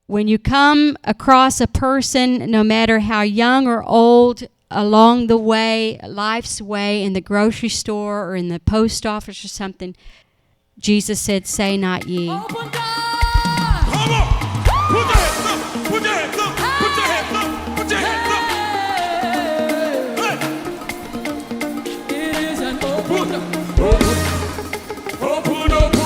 when you come across a person, no matter how young or old, along the way, life's way, in the grocery store or in the post office or something, Jesus said, "Say not ye." Open door! Come on! Put your hands up! Put your hands up! Put your hands up! Put your hands up! Hey! It is an open door. Open, open.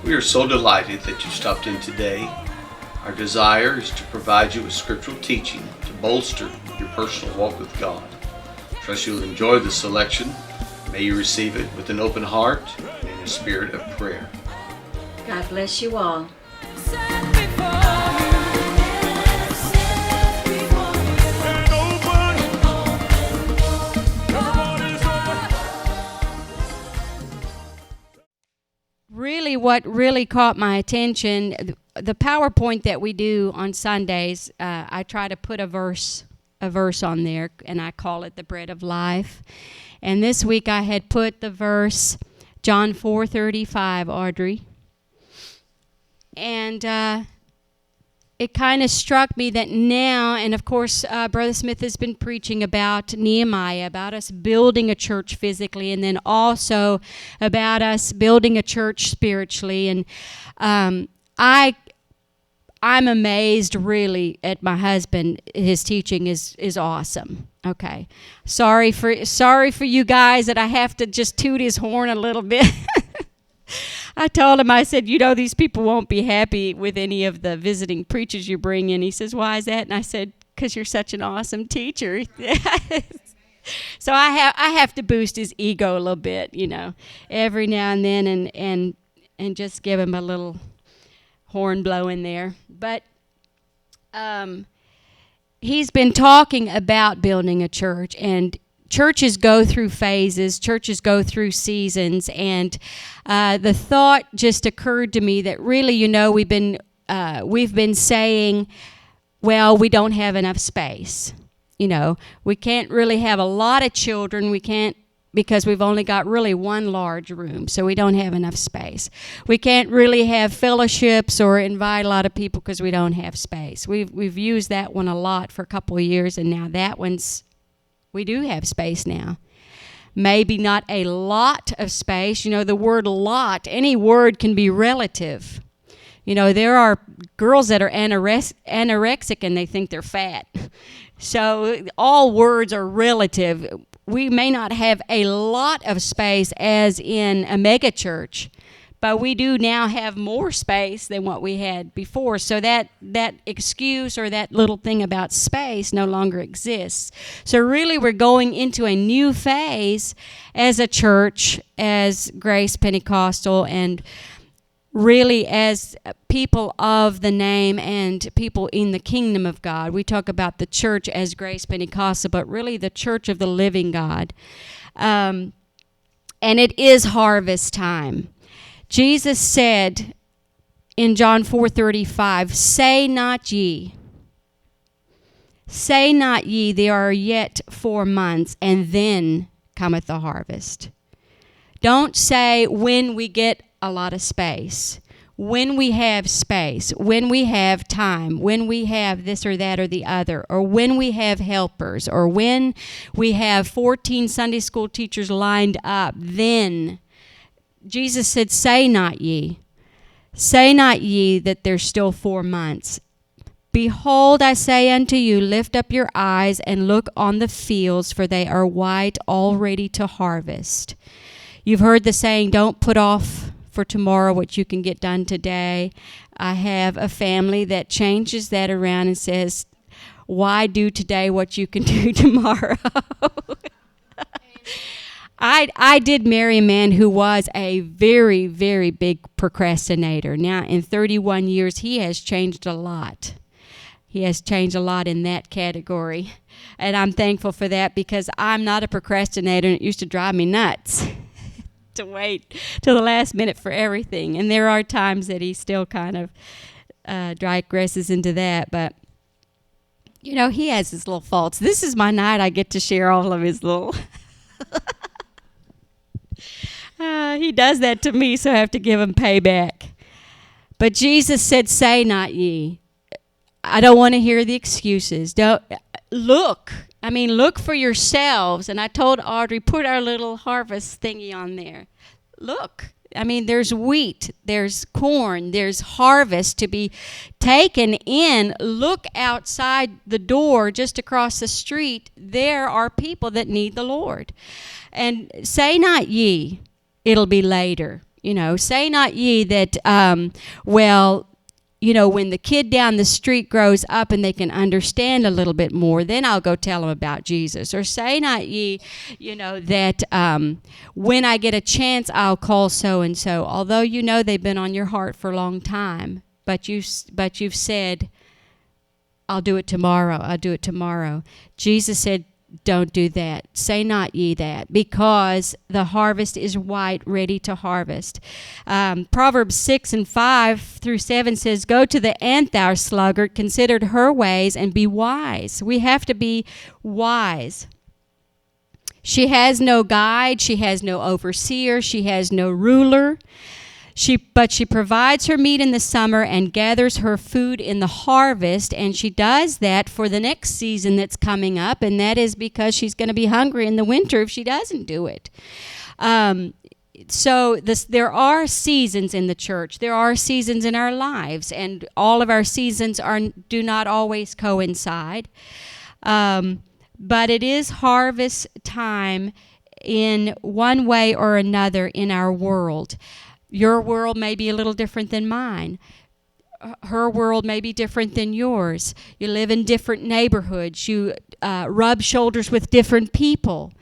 We are so delighted that you stopped in today. Our desire is to provide you with scriptural teaching to bolster your personal walk with God. Trust you'll enjoy the selection. May you receive it with an open heart and in a spirit of prayer. God bless you all. And open. God is open. Really, what really caught my attention, the PowerPoint that we do on Sundays, I try to put a verse on there, and I call it the bread of life. And this week I had put the verse John 4:35, Audrey. And it kind of struck me that now, and of course Brother Smith has been preaching about Nehemiah, about us building a church physically, and then also about us building a church spiritually. And I'm amazed really at my husband. His teaching is awesome. Okay. Sorry for you guys that I have to just toot his horn a little bit. I told him, I said, these people won't be happy with any of the visiting preachers you bring in. He says, why is that? And I said, because you're such an awesome teacher. So I have to boost his ego a little bit, every now and then, and just give him a little horn blowing there. But he's been talking about building a church, and churches go through phases, churches go through seasons, and the thought just occurred to me that really, we've been saying, well, we don't have enough space. We can't really have a lot of children. We can't, because we've only got really one large room, so we don't have enough space. We can't really have fellowships or invite a lot of people because we don't have space. We've used that one a lot for a couple of years, and now that one's, we do have space now. Maybe not a lot of space. The word lot, any word can be relative. There are girls that are anorexic and they think they're fat. So all words are relative. We may not have a lot of space as in a mega church, but we do now have more space than what we had before. So that excuse or that little thing about space no longer exists. So really we're going into a new phase as a church, as Grace Pentecostal, and really as people of the name and people in the kingdom of God. We talk about the church as Grace Pentecostal, but really the church of the living God. And it is harvest time. Jesus said in John 4:35, "Say not ye, there are yet 4 months, and then cometh the harvest." Don't say when we get a lot of space. When we have space, when we have time, when we have this or that or the other, or when we have helpers, or when we have 14 Sunday school teachers lined up, then Jesus said, "Say not ye. Say not ye that there's still 4 months. Behold, I say unto you, lift up your eyes and look on the fields, for they are white already to harvest." You've heard the saying, don't put off for tomorrow what you can get done today. I have a family that changes that around and says, why do today what you can do tomorrow? I did marry a man who was a very, very big procrastinator. Now, in 31 years, he has changed a lot. He has changed a lot in that category. And I'm thankful for that, because I'm not a procrastinator, and it used to drive me nuts to wait till the last minute for everything. And there are times that he still kind of digresses into that. But, he has his little faults. This is my night. I get to share all of his little... He does that to me, so I have to give him payback. But Jesus said, "Say not ye." I don't want to hear the excuses. Don't look. I mean, look for yourselves. And I told Audrey, put our little harvest thingy on there. Look. I mean, there's wheat, there's corn, there's harvest to be taken in. Look outside the door just across the street. There are people that need the Lord. And say not ye, it'll be later. Say not ye that, when the kid down the street grows up and they can understand a little bit more, then I'll go tell them about Jesus. Or say not ye, that when I get a chance, I'll call so-and-so. Although they've been on your heart for a long time. But you've said, I'll do it tomorrow. I'll do it tomorrow. Jesus said, don't do that. Say not ye that, because the harvest is white, ready to harvest. Proverbs 6:5-7 says, "Go to the ant, thou sluggard, consider her ways, and be wise." We have to be wise. She has no guide. She has no overseer. She has no ruler. But she provides her meat in the summer and gathers her food in the harvest, and she does that for the next season that's coming up, and that is because she's going to be hungry in the winter if she doesn't do it. There are seasons in the church. There are seasons in our lives, and all of our seasons do not always coincide. But it is harvest time in one way or another in our world. Your world may be a little different than mine. Her world may be different than yours. You live in different neighborhoods. You rub shoulders with different people.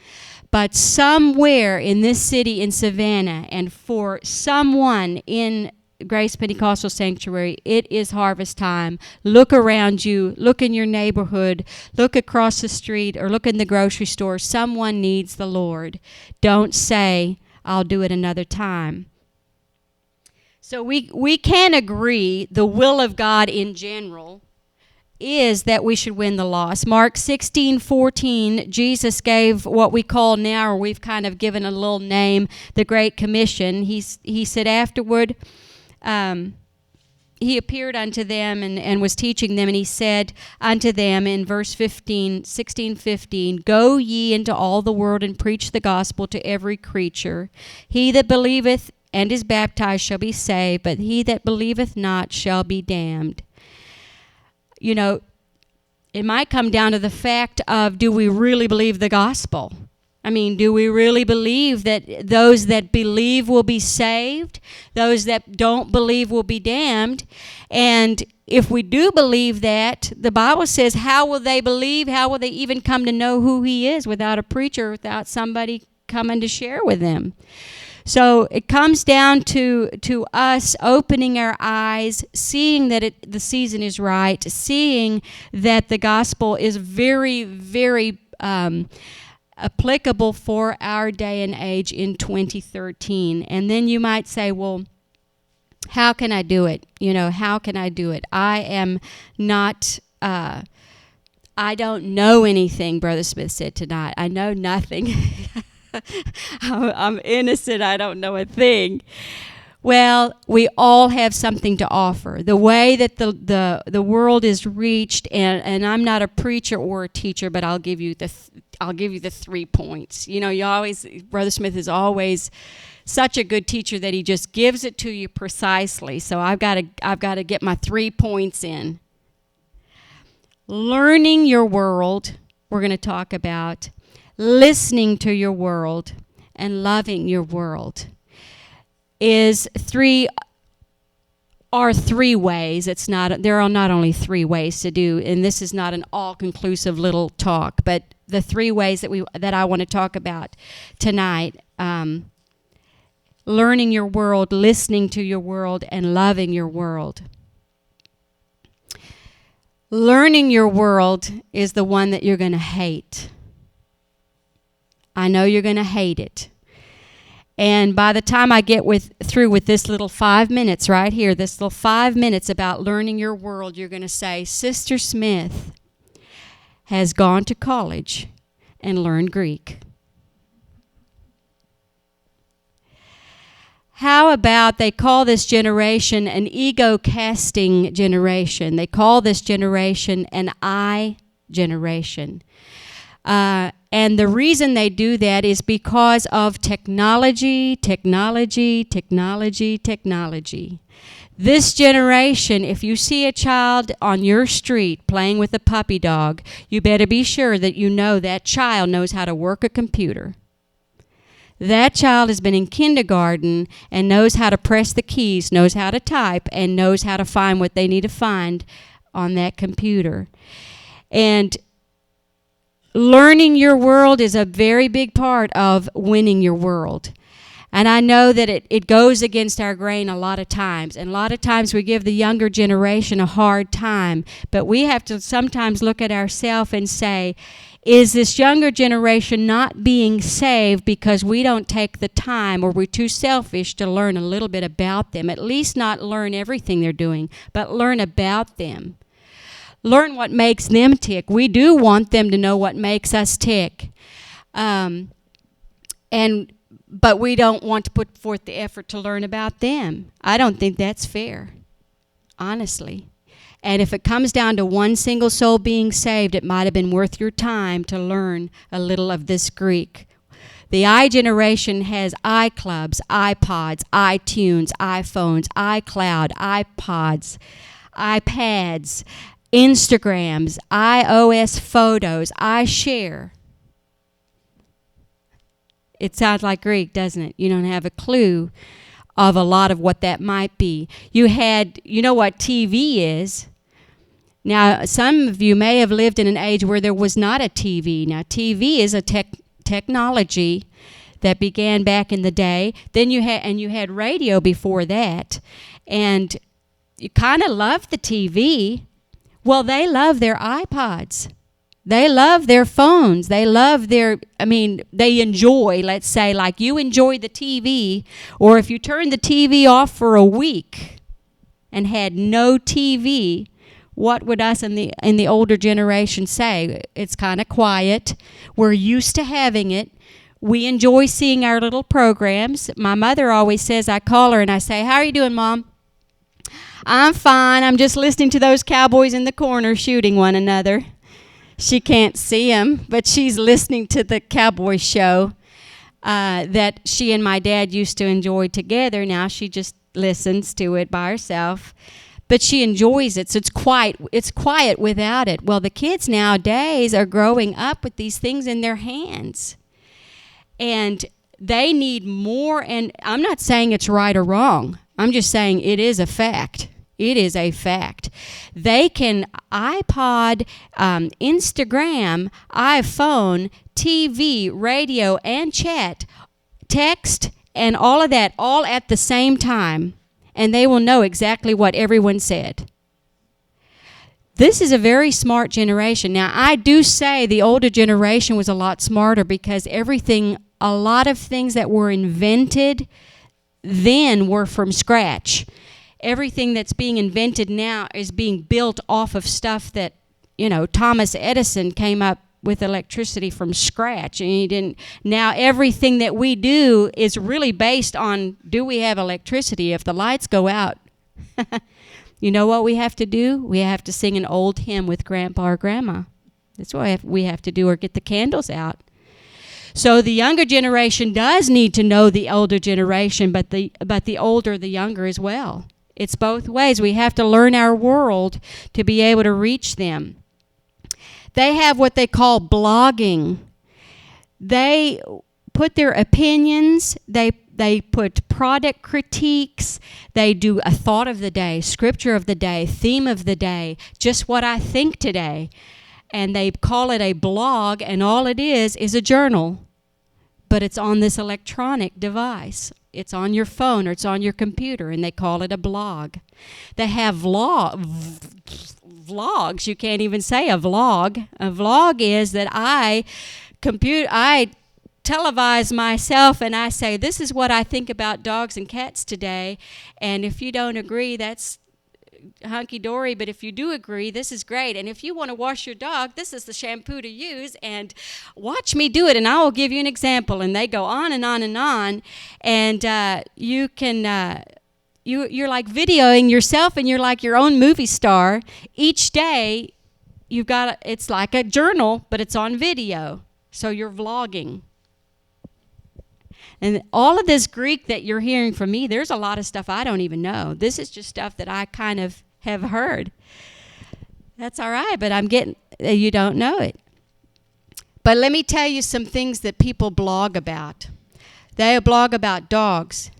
But somewhere in this city in Savannah, and for someone in Grace Pentecostal Sanctuary, it is harvest time. Look around you. Look in your neighborhood. Look across the street, or look in the grocery store. Someone needs the Lord. Don't say, I'll do it another time. So we can agree the will of God in general is that we should win the lost. Mark 16:14, Jesus gave what we call now, or we've kind of given a little name, the Great Commission. He said afterward, he appeared unto them and was teaching them, and he said unto them in verse 16:15, "Go ye into all the world and preach the gospel to every creature. He that believeth and is baptized shall be saved, but he that believeth not shall be damned." It might come down to the fact of, do we really believe the gospel? I mean, do we really believe that those that believe will be saved, those that don't believe will be damned? And if we do believe that, the Bible says, how will they believe? How will they even come to know who he is without a preacher, without somebody coming to share with them? So it comes down to us opening our eyes, seeing that the season is right, seeing that the gospel is very, very applicable for our day and age in 2013. And then you might say, well, how can I do it? How can I do it? I am not... I don't know anything, Brother Smith said tonight. I know nothing. I'm innocent. I don't know a thing. Well, we all have something to offer. The way that the world is reached, and I'm not a preacher or a teacher, but I'll give you the 3 points. You always, Brother Smith is always such a good teacher that he just gives it to you precisely. So I've got to get my 3 points in. Learning your world, we're going to talk about. Listening to your world and loving your world are three ways. There are not only 3 ways to do, and this is not an all-conclusive little talk, but the 3 ways that I want to talk about tonight. Learning your world, listening to your world, and loving your world. Learning your world is the one that you're going to hate. I know you're going to hate it. And by the time I get through with this little 5 minutes right here, this little 5 minutes about learning your world, you're going to say, Sister Smith has gone to college and learned Greek. How about they call this generation an ego-casting generation? They call this generation an I generation. And the reason they do that is because of technology. This generation, if you see a child on your street playing with a puppy dog, you better be sure that you know that child knows how to work a computer. That child has been in kindergarten and knows how to press the keys, knows how to type, and knows how to find what they need to find on that computer. And learning your world is a very big part of winning your world. And I know that it goes against our grain a lot of times. And a lot of times we give the younger generation a hard time. But we have to sometimes look at ourselves and say, is this younger generation not being saved because we don't take the time, or we're too selfish to learn a little bit about them? At least not learn everything they're doing, but learn about them. Learn what makes them tick. We do want them to know what makes us tick. But we don't want to put forth the effort to learn about them. I don't think that's fair, honestly. And if it comes down to one single soul being saved, it might have been worth your time to learn a little of this Greek. The I generation has iClubs, iPods, iTunes, iPhones, iCloud, iPods, iPads, Instagrams, iOS photos, iShare. It sounds like Greek, doesn't it? You don't have a clue of a lot of what that might be. You know what TV is. Now, some of you may have lived in an age where there was not a TV. Now, TV is a technology that began back in the day. Then you had radio before that, and you kind of loved the TV. Well, they love their iPods. They love their phones. They enjoy, let's say, like you enjoy the TV, or if you turn the TV off for a week and had no TV, what would us in the older generation say? It's kind of quiet. We're used to having it. We enjoy seeing our little programs. My mother always says, I call her and I say, how are you doing, Mom? I'm fine. I'm just listening to those cowboys in the corner shooting one another. She can't see them, but she's listening to the cowboy show that she and my dad used to enjoy together. Now she just listens to it by herself. But she enjoys it, so it's quiet without it. Well, the kids nowadays are growing up with these things in their hands. And they need more, and I'm not saying it's right or wrong. I'm just saying it is a fact. It is a fact. They can iPod, Instagram, iPhone, TV, radio, and chat, text, and all of that all at the same time. And they will know exactly what everyone said. This is a very smart generation. Now, I do say the older generation was a lot smarter because a lot of things that were invented then were from scratch. Everything that's being invented now is being built off of stuff that, Thomas Edison came up with electricity from scratch, and he didn't. Now everything that we do is really based on, do we have electricity? If the lights go out, you know what we have to do? We have to sing an old hymn with Grandpa or Grandma. That's what we have to do, or get the candles out. So the younger generation does need to know the older generation, but the older the younger as well. It's both ways. We have to learn our world to be able to reach them. They have what they call blogging. They put their opinions, they put product critiques, they do a thought of the day, scripture of the day, theme of the day, just what I think today. And they call it a blog, and all it is a journal. But it's on this electronic device. It's on your phone or it's on your computer, and they call it a blog. They have vlogs. You can't even say a vlog. A vlog is that I televise myself and I say, this is what I think about dogs and cats today, and if you don't agree, that's hunky-dory, but if you do agree, this is great. And if you want to wash your dog, this is the shampoo to use, and watch me do it, and I will give you an example. And they go on and on and on, and you can... You're like videoing yourself, and you're like your own movie star. Each day, it's like a journal, but it's on video. So you're vlogging. And all of this Greek that you're hearing from me, there's a lot of stuff I don't even know. This is just stuff that I kind of have heard. That's all right, but you don't know it. But let me tell you some things that people blog about. They blog about dogs.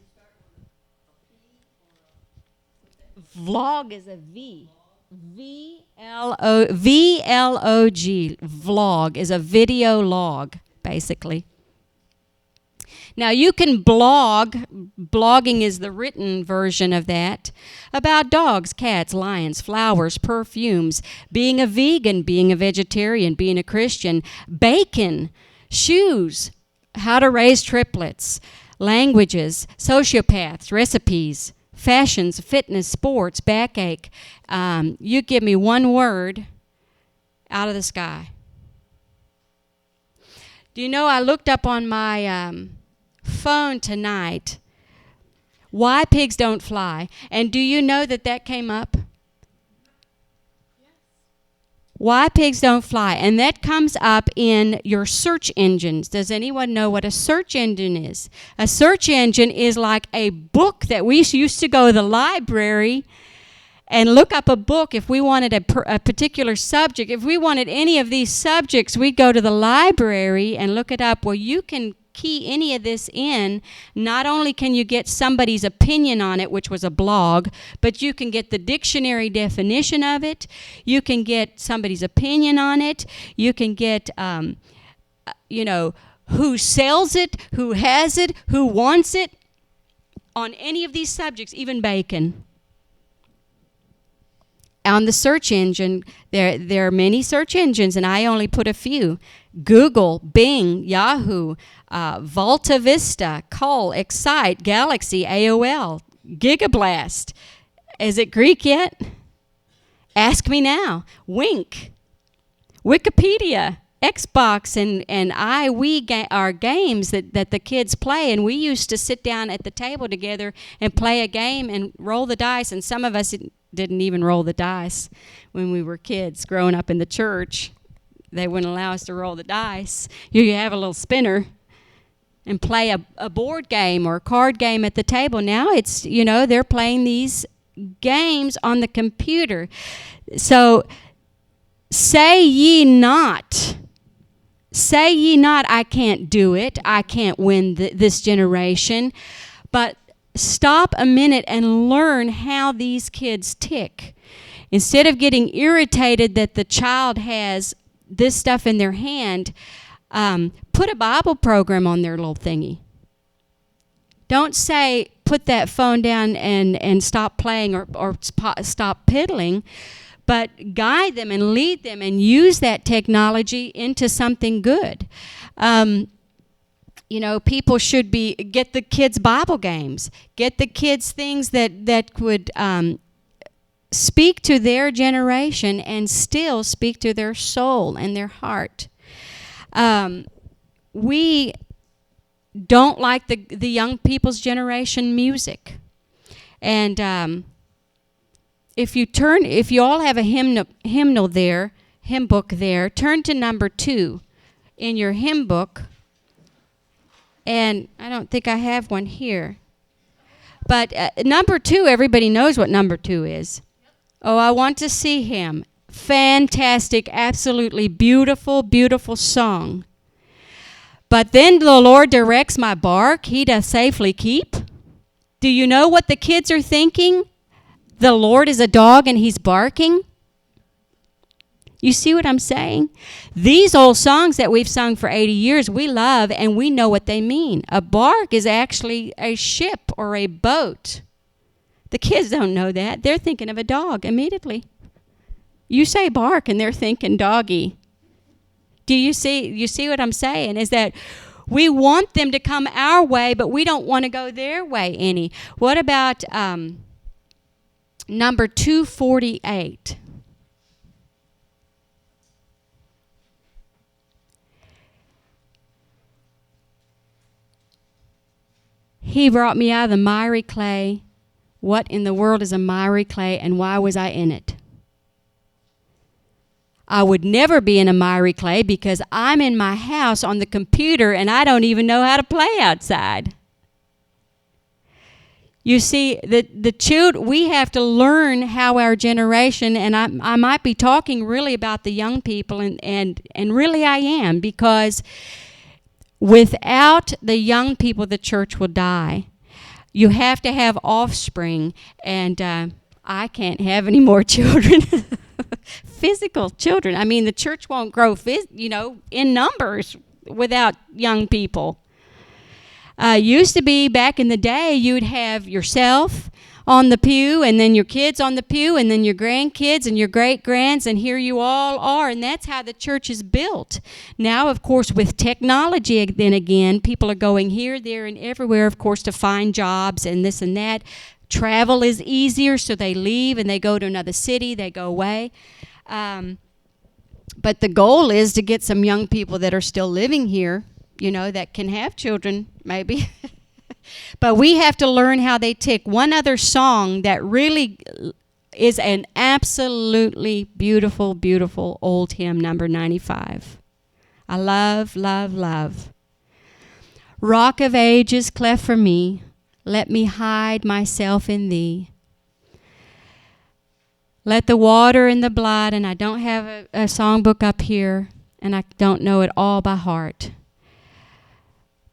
Vlog is a V. V-L-O-G. Vlog is a video log, basically. Now, you can blog. Blogging is the written version of that. About dogs, cats, lions, flowers, perfumes, being a vegan, being a vegetarian, being a Christian, bacon, shoes, how to raise triplets, languages, sociopaths, recipes, fashions, fitness, sports, backache. You give me one word out of the sky. Do you know, I looked up on my phone tonight, why pigs don't fly. And do you know that came up? Why pigs don't fly. And that comes up in your search engines. Does anyone know what a search engine is? A search engine is like a book that we used to go to the library and look up a book if we wanted a particular subject. If we wanted any of these subjects, we'd go to the library and look it up. Well, you can key any of this in. Not only can you get somebody's opinion on it, which was a blog, but you can get the dictionary definition of it. You can get somebody's opinion on it. You can get, who sells it, who has it, who wants it, on any of these subjects, even bacon. On the search engine, there are many search engines, and I only put a few. Google, Bing, Yahoo, Volta Vista, Call, Excite, Galaxy, AOL, Gigablast. Is it Greek yet? Ask Me Now, Wink, Wikipedia, Xbox, and are games that the kids play, and we used to sit down at the table together and play a game and roll the dice, and some of us didn't even roll the dice when we were kids growing up in the church. They wouldn't allow us to roll the dice. You have a little spinner and play a board game or a card game at the table. Now it's, they're playing these games on the computer. So say ye not, I can't do it. I can't win this generation. But stop a minute and learn how these kids tick. Instead of getting irritated that the child has this stuff in their hand, put a Bible program on their little thingy. Don't say, put that phone down and stop playing or stop piddling, but guide them and lead them and use that technology into something good. People should get the kids Bible games, get the kids things that would speak to their generation and still speak to their soul and their heart. We don't like the young people's generation music. And if you all have a hymnal there, hymn book there, turn to number 2 in your hymn book. And I don't think I have one here. But number 2, everybody knows what number 2 is. Oh, I Want to See Him. Fantastic, absolutely beautiful, beautiful song. But then the Lord directs my bark, he doth safely keep. Do you know what the kids are thinking? The Lord is a dog and he's barking? You see what I'm saying? These old songs that we've sung for 80 years, we love and we know what they mean. A bark is actually a ship or a boat. The kids don't know that. They're thinking of a dog immediately. You say bark and they're thinking doggy. Do you see what I'm saying? Is that we want them to come our way, but we don't want to go their way any. What about number 248. He brought me out of the miry clay. What in the world is a miry clay, and why was I in it? I would never be in a miry clay because I'm in my house on the computer and I don't even know how to play outside. You see, the children, we have to learn how our generation, and I might be talking really about the young people, and really I am, because without the young people, the church will die. You have to have offspring, and I can't have any more children. Physical children. I mean, the church won't grow, in numbers without young people. Used to be back in the day, you'd have yourself on the pew, and then your kids on the pew, and then your grandkids and your great-grands, and here you all are, and that's how the church is built. Now, of course, with technology, then again, people are going here, there, and everywhere, of course, to find jobs and this and that. Travel is easier, so they leave and they go to another city, they go away. But the goal is to get some young people that are still living here, that can have children, maybe. But we have to learn how they tick. One other song that really is an absolutely beautiful, beautiful old hymn, number 95. I love, love, love. Rock of ages, cleft for me, let me hide myself in thee. Let the water and the blood, and I don't have a songbook up here, and I don't know it all by heart.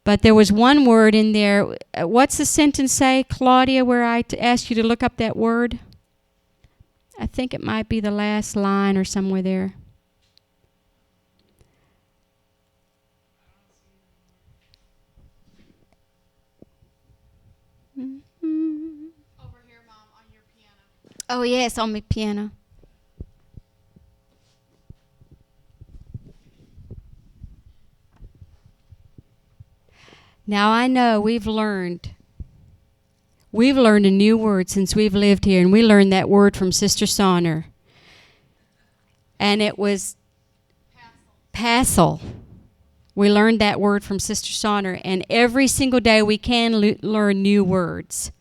But there was one word in there. What's the sentence say, Claudia, where I asked you to look up that word? I think it might be the last line or somewhere there. Over here, Mom, on your piano. Oh, yes, on my piano. Now I know we've learned a new word since we've lived here, and we learned that word from Sister Sonner. And it was passel. We learned that word from Sister Sonner, and every single day we can learn new words.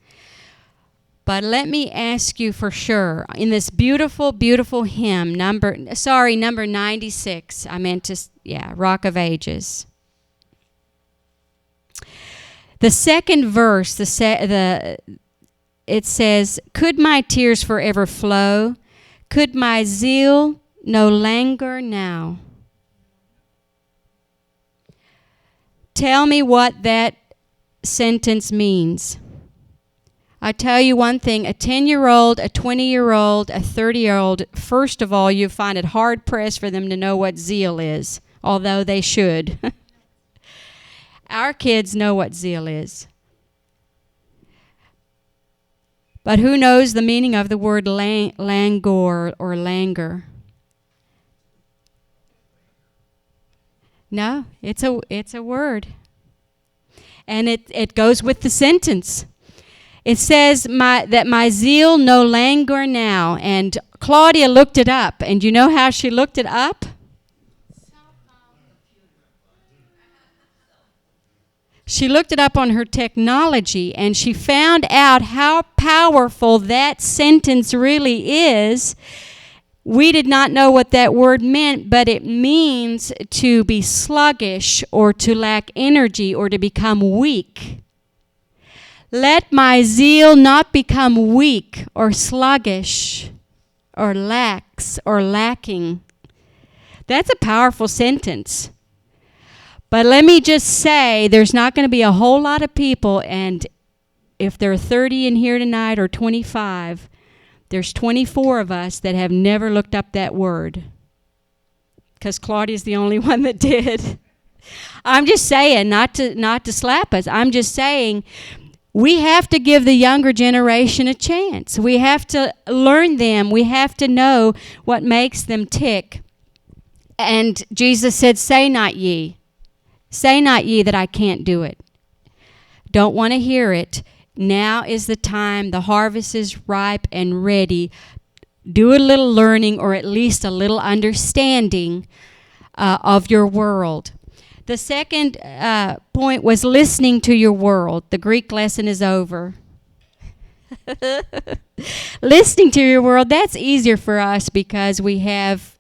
But let me ask you for sure, in this beautiful, beautiful hymn, number 96, Rock of Ages. The second verse, it says, could my tears forever flow? Could my zeal no languor now? Tell me what that sentence means. I tell you one thing, a 10-year-old, a 20-year-old, a 30-year-old, first of all, you find it hard-pressed for them to know what zeal is, although they should. Our kids know what zeal is. But who knows the meaning of the word languor or languor? No, it's a word. And it goes with the sentence. It says that my zeal no languor now. And Claudia looked it up. And you know how she looked it up? She looked it up on her technology, and she found out how powerful that sentence really is. We did not know what that word meant, but it means to be sluggish or to lack energy or to become weak. Let my zeal not become weak or sluggish or lax or lacking. That's a powerful sentence. But let me just say, there's not going to be a whole lot of people, and if there are 30 in here tonight or 25, there's 24 of us that have never looked up that word, because Claudia's the only one that did. I'm just saying, not to slap us. I'm just saying we have to give the younger generation a chance. We have to learn them. We have to know what makes them tick. And Jesus said, say not ye. Say not ye that I can't do it. Don't want to hear it. Now is the time. The harvest is ripe and ready. Do a little learning, or at least a little understanding of your world. The second point was listening to your world. The Greek lesson is over. Listening to your world, that's easier for us because we have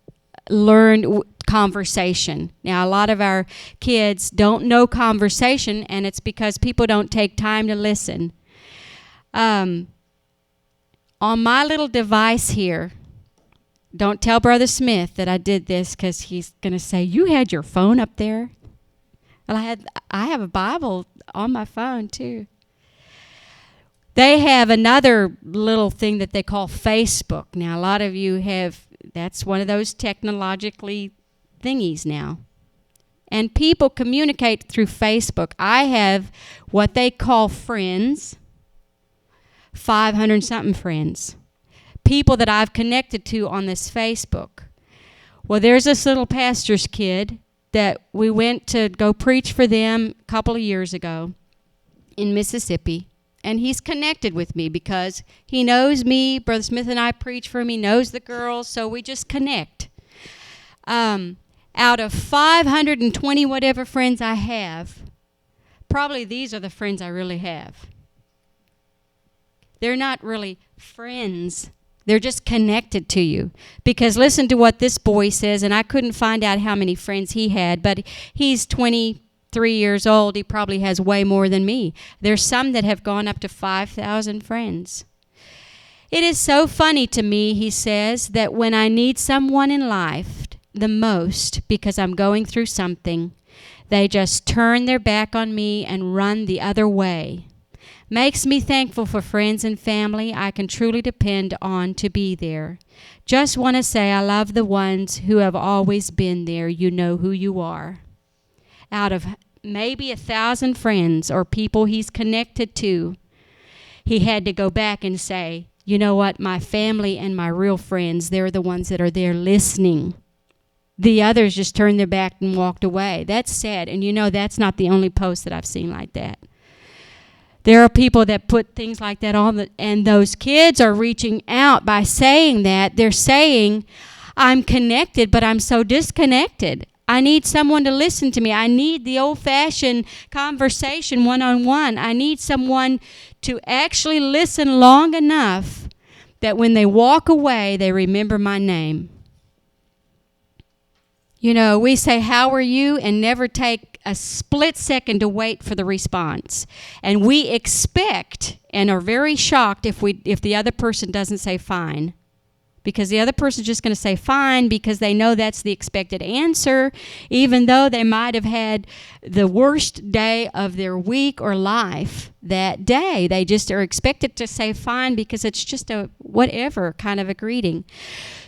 learned conversation. Now, a lot of our kids don't know conversation, and it's because people don't take time to listen. On my little device here, don't tell Brother Smith that I did this because he's going to say, you had your phone up there? Well, I have a Bible on my phone too. They have another little thing that they call Facebook. Now, a lot of you have, that's one of those technologically thingies now. And people communicate through Facebook. I have what they call friends, 500-something friends, people that I've connected to on this Facebook. Well, there's this little pastor's kid that we went to go preach for them a couple of years ago in Mississippi. And he's connected with me because he knows me. Brother Smith and I preach for him. He knows the girls, so we just connect. Out of 520 whatever friends I have, probably these are the friends I really have. They're not really friends. They're just connected to you. Because listen to what this boy says, and I couldn't find out how many friends he had, but he's 23 years old. He probably has way more than me. There's some that have gone up to 5,000 friends. It is so funny to me, he says, that when I need someone in life the most because I'm going through something, they just turn their back on me and run the other way. Makes me thankful for friends and family I can truly depend on to be there. Just want to say I love the ones who have always been there. You know who you are. Out of maybe 1,000 friends or people he's connected to, he had to go back and say, you know what, my family and my real friends, they're the ones that are there listening. The others just turned their back and walked away. That's sad. And you know that's not the only post that I've seen like that. There are people that put things like that on, and those kids are reaching out by saying that. They're saying, I'm connected, but I'm so disconnected. I need someone to listen to me. I need the old-fashioned conversation one-on-one. I need someone to actually listen long enough that when they walk away, they remember my name. You know, we say, how are you? And never take a split second to wait for the response. And we expect and are very shocked if the other person doesn't say fine. Because the other person's just going to say fine because they know that's the expected answer, even though they might have had the worst day of their week or life that day. They just are expected to say fine because it's just a whatever kind of a greeting.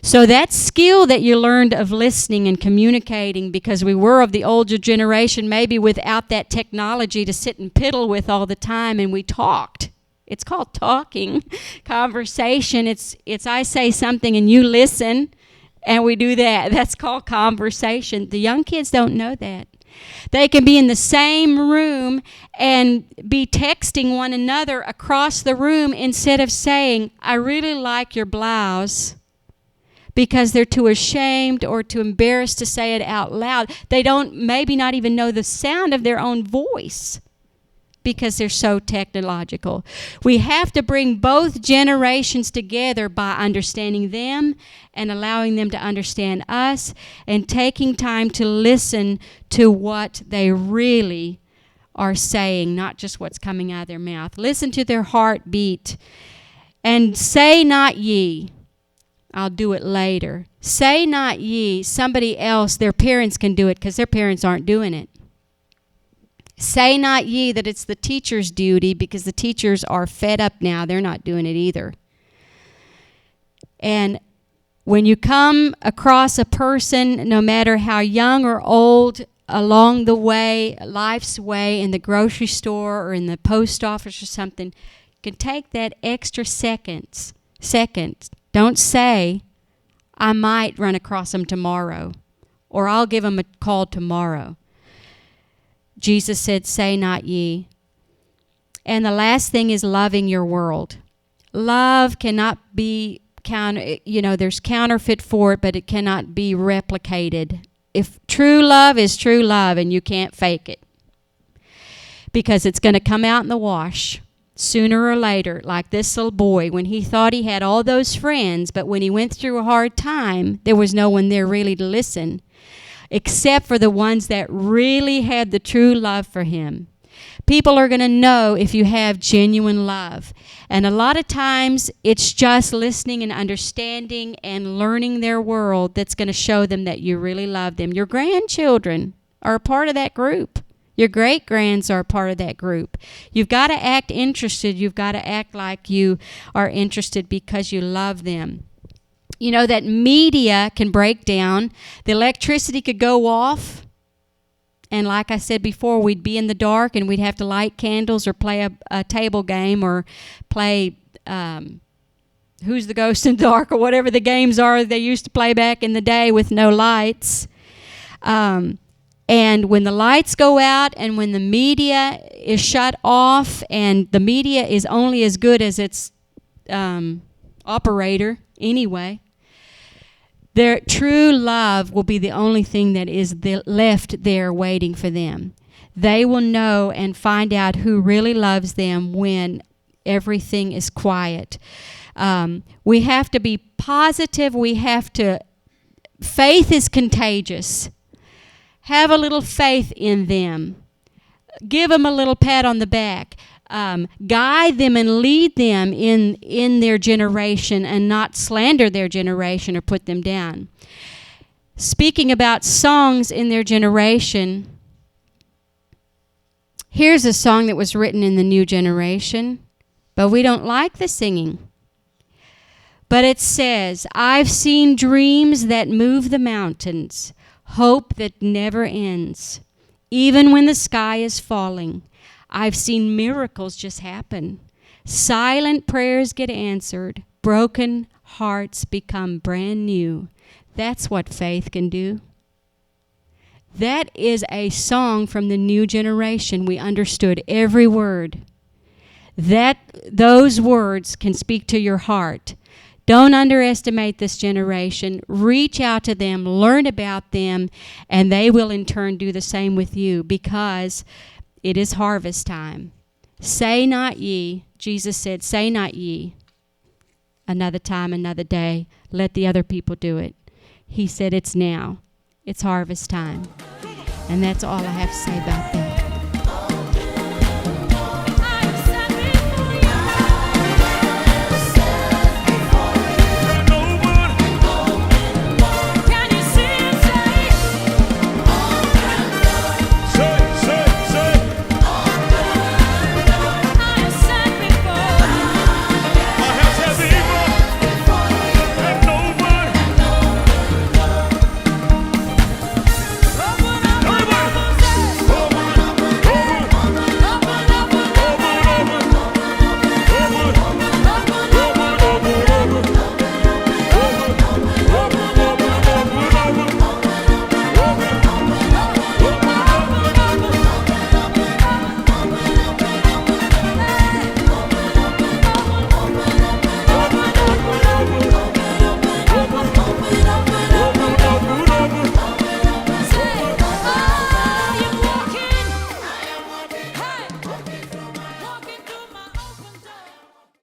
So that skill that you learned of listening and communicating, because we were of the older generation, maybe without that technology to sit and piddle with all the time, and we talked. It's called talking, conversation. It's I say something and you listen, and we do that. That's called conversation. The young kids don't know that. They can be in the same room and be texting one another across the room instead of saying, I really like your blouse, because they're too ashamed or too embarrassed to say it out loud. They don't maybe not even know the sound of their own voice, because they're so technological. We have to bring both generations together by understanding them and allowing them to understand us and taking time to listen to what they really are saying, not just what's coming out of their mouth. Listen to their heartbeat. And say not ye. I'll do it later. Say not ye. Somebody else, their parents can do it because their parents aren't doing it. Say not ye that it's the teacher's duty, because the teachers are fed up now. They're not doing it either. And when you come across a person, no matter how young or old, along the way, life's way, in the grocery store or in the post office or something, you can take that extra second. Don't say, I might run across them tomorrow, or I'll give them a call tomorrow. Jesus said, say not ye. And the last thing is loving your world. Love cannot be there's counterfeit for it, but it cannot be replicated. If true love is true love, and you can't fake it, because it's going to come out in the wash sooner or later, like this little boy, when he thought he had all those friends, but when he went through a hard time, there was no one there really to listen, except for the ones that really had the true love for him. People are going to know if you have genuine love. And a lot of times, it's just listening and understanding and learning their world that's going to show them that you really love them. Your grandchildren are a part of that group. Your great-grands are a part of that group. You've got to act interested. You've got to act like you are interested because you love them. You know that media can break down. The electricity could go off. And like I said before, we'd be in the dark and we'd have to light candles or play a table game or play Who's the Ghost in the Dark or whatever the games are they used to play back in the day with no lights. And when the lights go out and when the media is shut off, and the media is only as good as its operator anyway, their true love will be the only thing that is left there waiting for them. They will know and find out who really loves them when everything is quiet. We have to be positive. Faith is contagious. Have a little faith in them. Give them a little pat on the back. Guide them and lead them in their generation and not slander their generation or put them down. Speaking about songs in their generation, here's a song that was written in the new generation, but we don't like the singing. But it says, I've seen dreams that move the mountains, hope that never ends, even when the sky is falling. I've seen miracles just happen. Silent prayers get answered. Broken hearts become brand new. That's what faith can do. That is a song from the new generation. We understood every word. Those words can speak to your heart. Don't underestimate this generation. Reach out to them, learn about them, and they will in turn do the same with you, because it is harvest time. Say not ye, Jesus said, say not ye, another time, another day. Let the other people do it. He said it's now. It's harvest time. And that's all I have to say about that.